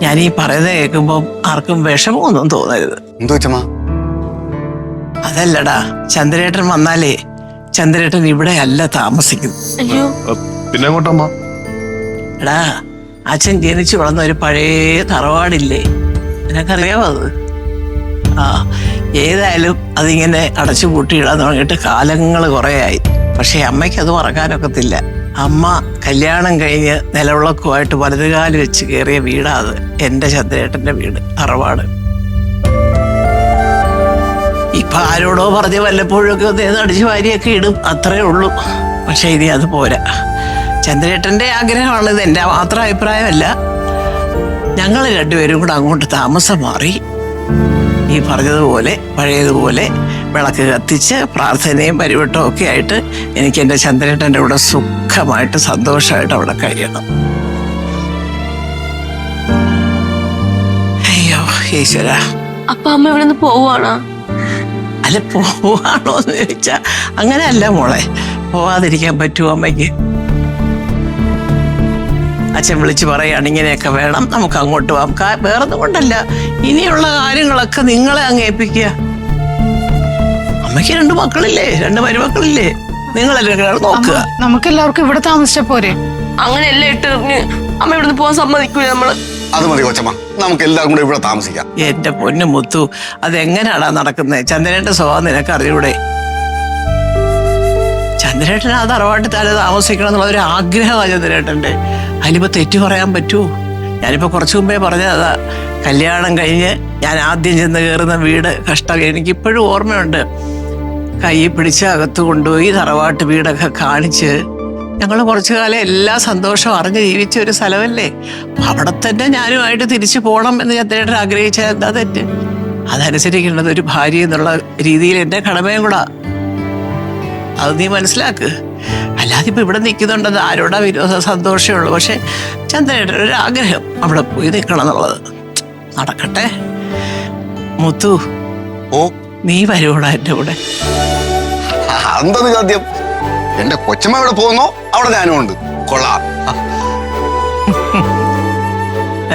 ഞാൻ ഈ പറയുന്നത് കേൾക്കുമ്പോൾ ആർക്കും വിഷമമൊന്നും തോന്നരുത്. എന്തോ അച്ഛമ്മ? അതല്ലടാ, ചന്ദ്രേട്ടൻ വന്നാലേ ചന്ദ്രേട്ടൻ ഇവിടെ അല്ല താമസിക്കുന്നത്. അയ്യോ, പിന്നെ എങ്ങോട്ടമ്മ? എടാ, അച്ഛൻ ജനിച്ചു വളർന്ന ഒരു പഴയ തറവാടില്ലേ, നിനക്കറിയാമോ അത്? ആ, ഏതായാലും അതിങ്ങനെ അടച്ചു പൂട്ടിയിടാൻ തുടങ്ങിയിട്ട് കാലങ്ങൾ കുറേയായി. പക്ഷെ അമ്മയ്ക്ക് അത് മറക്കാനൊക്കത്തില്ല. അമ്മ കല്യാണം കഴിഞ്ഞ് നിലവിളക്കുമായിട്ട് വലതുകാല് വെച്ച് കയറിയ വീടാ അത്. എൻ്റെ ചന്ദ്രേട്ടൻ്റെ വീട്, തറവാട്. ഇപ്പൊ ആരോടോ പറഞ്ഞ് വല്ലപ്പോഴൊക്കെ ഒന്ന് അടിച്ചു വാരിയൊക്കെ ഇടും, അത്രേ ഉള്ളൂ. പക്ഷെ ഇനി അത് പോരാ. ചന്ദ്രേട്ടൻ്റെ ആഗ്രഹമാണിത്, എൻ്റെ മാത്രം അഭിപ്രായമല്ല. ഞങ്ങൾ രണ്ടുപേരും കൂടെ അങ്ങോട്ട് താമസം മാറി ഈ പറഞ്ഞതുപോലെ പഴയതുപോലെ വിളക്ക് കത്തിച്ച് പ്രാർത്ഥനയും പരിവട്ടവും ഒക്കെ ആയിട്ട് എനിക്ക് എൻ്റെ ചന്ദ്രേട്ടൻ്റെ കൂടെ സുഖമായിട്ട് സന്തോഷമായിട്ട് അവിടെ കഴിയണം. അയ്യോ ഈശ്വര. അപ്പൊ അമ്മ ഇവിടെ നിന്ന് പോവാണോ? അല്ല, പോവാണോ എന്ന് ചോദിച്ചാ അങ്ങനെയല്ല മോളെ. പോവാതിരിക്കാൻ പറ്റുമോ അമ്മയ്ക്ക്? അച്ഛൻ വിളിച്ച് പറയാണ് ഇങ്ങനെയൊക്കെ വേണം, നമുക്ക് അങ്ങോട്ട് പോവാം. വേറൊന്നും കൊണ്ടല്ല, ഇനിയുള്ള കാര്യങ്ങളൊക്കെ നിങ്ങളെ അങ്ങ് ഏൽപ്പിക്കുക. അമ്മയ്ക്ക് 2 മക്കളില്ലേ, 2 മരുമക്കളില്ലേ, നിങ്ങളെല്ലാം നോക്കുക. നമുക്കെല്ലാവർക്കും ഇവിടെ താമസിച്ച പോരെ? അങ്ങനെയല്ല ഇട്ട് അമ്മ ഇവിടുന്ന് പോവാൻ സമ്മതിക്കൂല നമ്മള്. അത് മതി കൊച്ചമ്മ, നമുക്ക് എല്ലാവരും കൂടെ ഇവിടെ താമസിക്കാം. എന്റെ പൊന്നു മുത്തു, അതെങ്ങനെയാടാ നടക്കുന്നത്? ചന്ദ്രേട്ടന്റെ സ്വഭാവം നിനക്ക് അറിയൂടെ? ചന്ദ്രേട്ടൻ ആ തറവാട്ടിൽ തന്നെ താമസിക്കണം എന്നുള്ള ഒരു ആഗ്രഹമാണ് ചന്ദ്രേട്ടൻ്റെ. അതിലിപ്പോ തെറ്റു പറയാൻ പറ്റുമോ? ഞാനിപ്പോ കുറച്ചു മുമ്പേ പറഞ്ഞതാ, കല്യാണം കഴിഞ്ഞ് ഞാൻ ആദ്യം ചെന്ന് കയറുന്ന വീട് കഷ്ടം. എനിക്കിപ്പോഴും ഓർമ്മയുണ്ട്. കൈ പിടിച്ച് അകത്ത് കൊണ്ടുപോയി തറവാട്ട് വീടൊക്കെ കാണിച്ച് ഞങ്ങൾ കുറച്ചു കാലം എല്ലാ സന്തോഷവും അറിഞ്ഞ് ജീവിച്ച ഒരു സ്ഥലമല്ലേ. അവിടെ തന്നെ ഞാനുമായിട്ട് തിരിച്ചു പോകണം എന്ന് ചന്ദ്രേട്ടൻ ആഗ്രഹിച്ചാൽ എന്താ തെറ്റ്? അതനുസരിക്കേണ്ടത് ഒരു ഭാര്യ എന്നുള്ള രീതിയിൽ എൻ്റെ കടമയും കൂടാ. അത് നീ മനസ്സിലാക്ക്. അല്ലാതെ ഇപ്പൊ ഇവിടെ നിൽക്കുന്നുണ്ടത് ആരോടാ വിരോധ സന്തോഷമേ ഉള്ളൂ. പക്ഷെ ചന്ദ്രേട്ടൻ ഒരു ആഗ്രഹം അവിടെ പോയി നിൽക്കണം എന്നുള്ളത്. നടക്കട്ടെ. മുത്തു, ഓ, നീ വരുവോടാ എൻ്റെ കൂടെ? എന്താ ചോദ്യം? എന്റെ കൊച്ചമ്മ എവിടെ പോകുന്നോ അവിടെ ഞാനും ഉണ്ട്. കൊള്ളാം.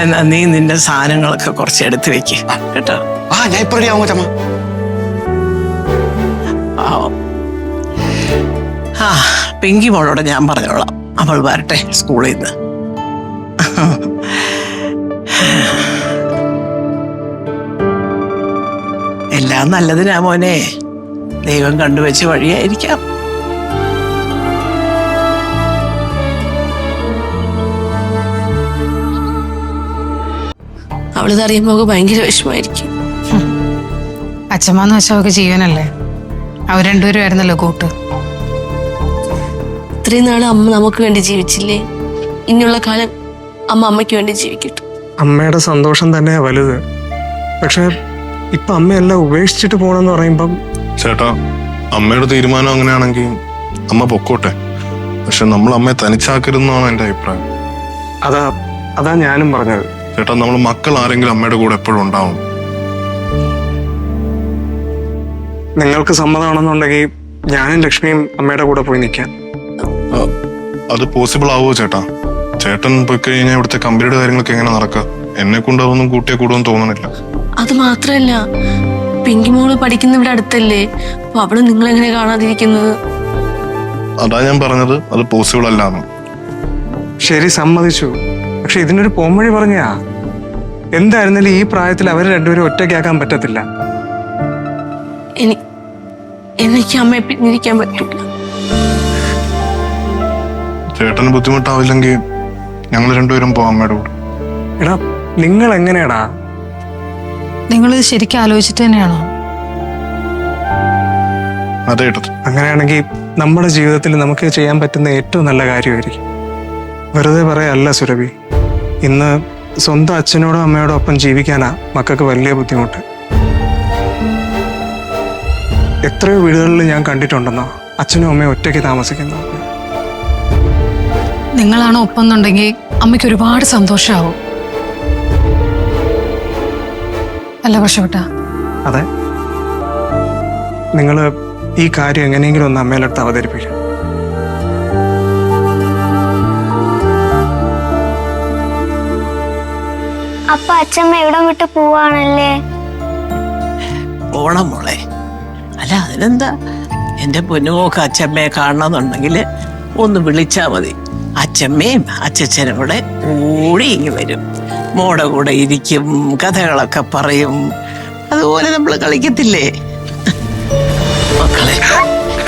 എന്നാ നീ നിന്റെ സാധനങ്ങളൊക്കെ കുറച്ച് എടുത്ത് വെക്ക് കേട്ടോ. ഞാൻ ഇപ്പൊ റെഡിയാവും കൊച്ചമ്മ. ആ, പിങ്കി മോളോട് ഞാൻ പറഞ്ഞോളാം, അവൾ വരട്ടെ സ്കൂളിൽ നിന്ന്. എല്ലാം നല്ലതിനാ മോനെ. ദൈവം കണ്ടുവച്ച വഴിയായിരിക്കാം. അവളിത് അറിയുമ്പോ ഭയങ്കര വിഷമായിരിക്കും. അച്ഛമ്മന്ന് വെച്ചാൽ അവർക്ക് ജീവനല്ലേ. അവർ രണ്ടുപേരും ആയിരുന്നല്ലോ കൂട്ട്. ഇത്രയും നാള് അമ്മ നമുക്ക് വേണ്ടി ജീവിച്ചില്ലേ, ഇനിയുള്ള കാലം അമ്മ അമ്മയ്ക്ക് വേണ്ടി ജീവിക്കട്ടെ. അമ്മയുടെ സന്തോഷം തന്നെയാ വലുത്. പക്ഷെ ഇപ്പൊ അമ്മയെല്ലാം ഉപേക്ഷിച്ചിട്ട് പോണെന്ന് പറയുമ്പം. ചേട്ടാ, അമ്മയുടെ തീരുമാനം അങ്ങനെയാണെങ്കിൽ അമ്മ പൊക്കോട്ടെ. പക്ഷെ നമ്മൾ അമ്മയെ തനിച്ചാക്കരുതെന്നാണ് എൻ്റെ അഭിപ്രായം. അതാ ഞാനും പറഞ്ഞത്. ചേട്ടാ, നമ്മൾ മക്കൾ ആരെങ്കിലും അമ്മയുടെ കൂടെ എപ്പോഴും ഉണ്ടാവും. നിങ്ങൾക്ക് സമ്മതമാണെന്നുണ്ടെങ്കിൽ ഞാനും ലക്ഷ്മിയും അമ്മയുടെ കൂടെ പോയി നിൽക്കാൻ. അത് പോസിബിൾ ആവുമോ ചേട്ടാ? ചേട്ടൻ പോയി കഴിഞ്ഞാൽ ഇവിടുത്തെ കമ്പനിയുടെ കാര്യങ്ങളൊക്കെ എങ്ങനെ നടക്കുക? എന്നെ കൊണ്ട് അതൊന്നും കൂട്ടിയെ കൂടുമെന്ന് തോന്നണില്ല. അത് മാത്രല്ല, പിങ്കി മോള് പഠിക്കുന്ന ഇവിടെ അടുത്തല്ലേ, അപ്പൊ അവള് നിങ്ങളെങ്ങനെ കാണാതിരിക്കുന്നത്? അതാ ഞാൻ പറഞ്ഞത്, അത് പോസിബിൾ അല്ലാന്ന്. ശരി, സമ്മതിച്ചു. പക്ഷെ ഇതിനൊരു പോംവഴി പറഞ്ഞാ. എന്തായിരുന്നാലും ഈ പ്രായത്തിൽ അവരെ രണ്ടുപേരും ഒറ്റയ്ക്കാക്കാൻ പറ്റത്തില്ല. എനിക്ക് അമ്മയെ പിന്നിരിക്കാൻ പറ്റില്ല. ചേട്ടന് ബുദ്ധിമുട്ടാവില്ലെങ്കിൽ ഞങ്ങൾ രണ്ടുപേരും പോവാം അമ്മയുടെ കൂടെ. എടാ, നിങ്ങൾ എങ്ങനെയാടാ? നിങ്ങളിത് ശരിക്കും ആലോചിച്ചിട്ട് തന്നെയാണോ? അതെ ഏട്ടാ. അങ്ങനെയാണെങ്കിൽ നമ്മുടെ ജീവിതത്തിൽ നമുക്ക് ചെയ്യാൻ പറ്റുന്ന ഏറ്റവും നല്ല കാര്യമായിരിക്കും. വെറുതെ പറയല്ല സുരഭി. ഇന്ന് സ്വന്തം അച്ഛനോടും അമ്മയോടും ഒപ്പം ജീവിക്കാനാ മക്കൾക്ക് വലിയ ബുദ്ധിമുട്ട്. എത്രയോ വീടുകളിൽ ഞാൻ കണ്ടിട്ടുണ്ടെന്നോ അച്ഛനും അമ്മയും ഒറ്റയ്ക്ക് താമസിക്കുന്നു. നിങ്ങളാണ് ഒപ്പം എന്നുണ്ടെങ്കിൽ അമ്മയ്ക്ക് ഒരുപാട് സന്തോഷമാവും. അല്ല പ്രശ്നപ്പെട്ട? അതെ, നിങ്ങൾ ഈ കാര്യം എങ്ങനെയെങ്കിലും ഒന്ന് അമ്മയിലെടുത്ത് അവതരിപ്പിക്കും. അപ്പൊ അച്ഛമ്മ ഇവിടം വിട്ട് പോവാണല്ലേ? പോണം മോളെ. അല്ല അതിനെന്താ, എൻ്റെ പൊന്നുമോക്ക് അച്ഛമ്മയെ കാണണമെന്നുണ്ടെങ്കിൽ ഒന്ന് വിളിച്ചാൽ മതി. അച്ഛമ്മയും അച്ഛനും കൂടെ കൂടി ഇങ്ങ് വരും. മോടെ കൂടെ ഇരിക്കും, കഥകളൊക്കെ പറയും. അതുപോലെ നമ്മൾ കളിക്കത്തില്ലേ? മക്കളെ,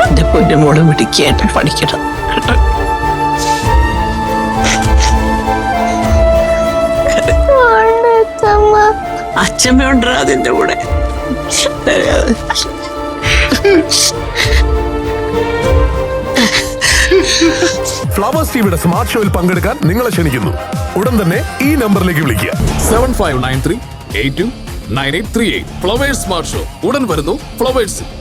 എൻ്റെ പൊന്നുമോള് മിടുക്കിയായിട്ട് പഠിക്കണം കേട്ടോ. അച്ഛമ്മയുണ്ടോ അതിൻ്റെ കൂടെ? ഫ്ലവേഴ്സ് ടിവിയുടെ സ്മാർട്ട് ഷോയിൽ പങ്കെടുക്കാൻ നിങ്ങളെ ക്ഷണിക്കുന്നു. ഉടൻ തന്നെ ഈ നമ്പറിലേക്ക് വിളിക്കുക. 7593829838. ഫ്ലവേഴ്സ് സ്മാർട്ട് ഷോ ഉടൻ വരുന്നു ഫ്ലവേഴ്സ്.